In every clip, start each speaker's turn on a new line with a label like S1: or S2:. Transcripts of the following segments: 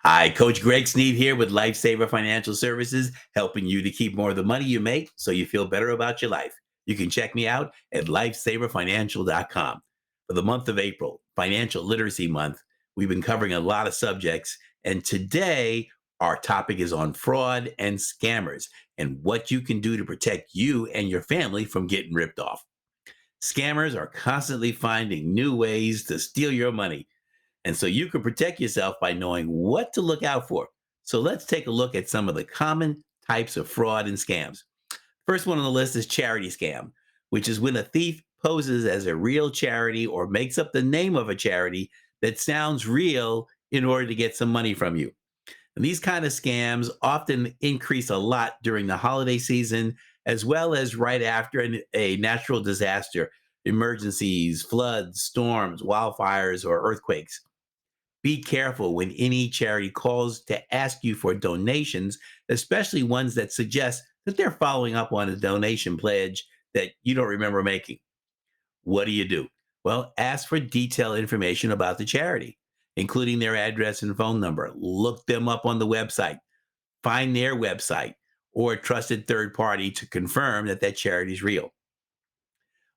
S1: Hi, Coach Greg Sneed here with Lifesaver Financial Services, helping you to keep more of the money you make so you feel better about your life. You can check me out at lifesaverfinancial.com. For the month of April, Financial Literacy Month, we've been covering a lot of subjects, and today our topic is on fraud and scammers and what you can do to protect you and your family from getting ripped off. Scammers are constantly finding new ways to steal your money. And so you can protect yourself by knowing what to look out for. So let's take a look at some of the common types of fraud and scams. First one on the list is charity scam, which is when a thief poses as a real charity or makes up the name of a charity that sounds real in order to get some money from you. And these kind of scams often increase a lot during the holiday season, as well as right after a natural disaster, emergencies, floods, storms, wildfires, or earthquakes. Be careful when any charity calls to ask you for donations, especially ones that suggest that they're following up on a donation pledge that you don't remember making. What do you do? Well, ask for detailed information about the charity, including their address and phone number. Look them up on the website, find their website or a trusted third party to confirm that that charity is real.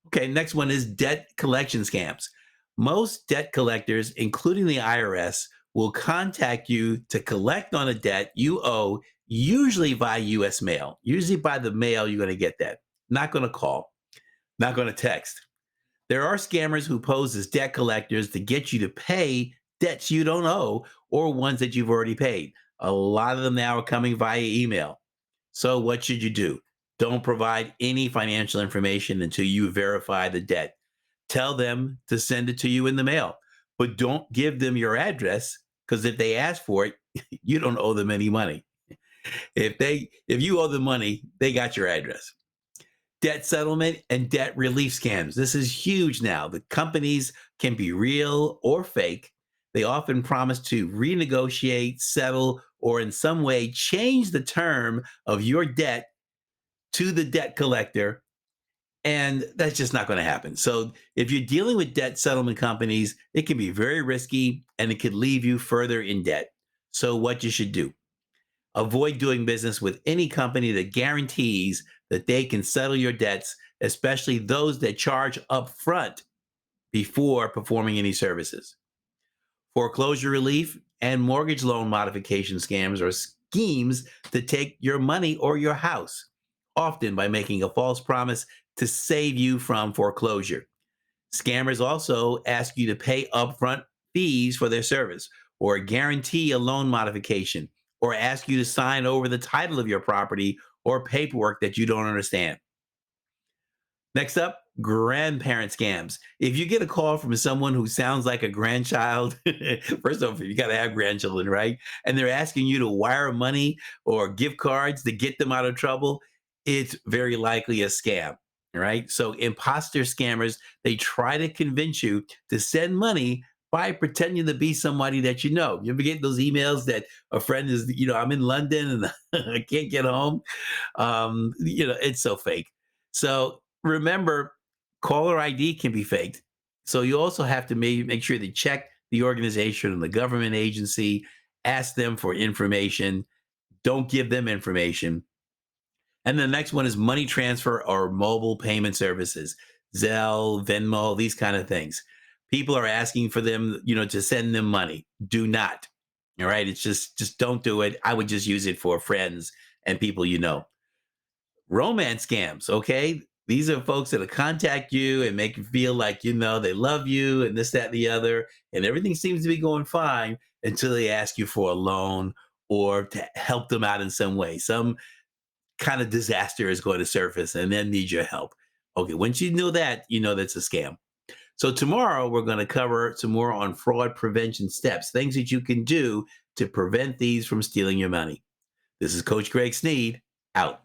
S1: Okay, next one is debt collection scams. Most debt collectors, including the IRS, will contact you to collect on a debt you owe, usually via US mail. Usually by the mail, you're going to get that. Not going to call, not going to text. There are scammers who pose as debt collectors to get you to pay debts you don't owe or ones that you've already paid. A lot of them now are coming via email. So, what should you do? Don't provide any financial information until you verify the debt. Tell them to send it to you in the mail, but don't give them your address because if they ask for it, you don't owe them any money. If you owe them money, they got your address. Debt settlement and debt relief scams. This is huge now. The companies can be real or fake. They often promise to renegotiate, settle, or in some way change the term of your debt to the debt collector. And that's just not going to happen. So, if you're dealing with debt settlement companies, it can be very risky and it could leave you further in debt. So, what you should do: avoid doing business with any company that guarantees that they can settle your debts, especially those that charge upfront before performing any services. Foreclosure relief and mortgage loan modification scams are schemes to take your money or your house, often by making a false promise to save you from foreclosure. Scammers also ask you to pay upfront fees for their service, or guarantee a loan modification, or ask you to sign over the title of your property or paperwork that you don't understand. Next up, grandparent scams. If you get a call from someone who sounds like a grandchild, first off, you got to have grandchildren, right? And they're asking you to wire money or gift cards to get them out of trouble, it's very likely a scam, right? So, imposter scammers, they try to convince you to send money by pretending to be somebody that you know. You ever get those emails that a friend is, I'm in London and I can't get home? It's so fake. So, remember, caller ID can be faked. So you also have to make sure to check the organization and the government agency, ask them for information, don't give them information. And the next one is money transfer or mobile payment services, Zelle, Venmo, these kind of things. People are asking for them, to send them money. Do not. All right. It's just don't do it. I would just use it for friends and people you know. Romance scams, okay? These are folks that'll contact you and make you feel like, they love you and this, that, and the other, and everything seems to be going fine until they ask you for a loan or to help them out in some way. Some kind of disaster is going to surface and then need your help. Okay, once you know that, you know that's a scam. So tomorrow we're going to cover some more on fraud prevention steps, things that you can do to prevent these from stealing your money. This is Coach Greg Sneed, out.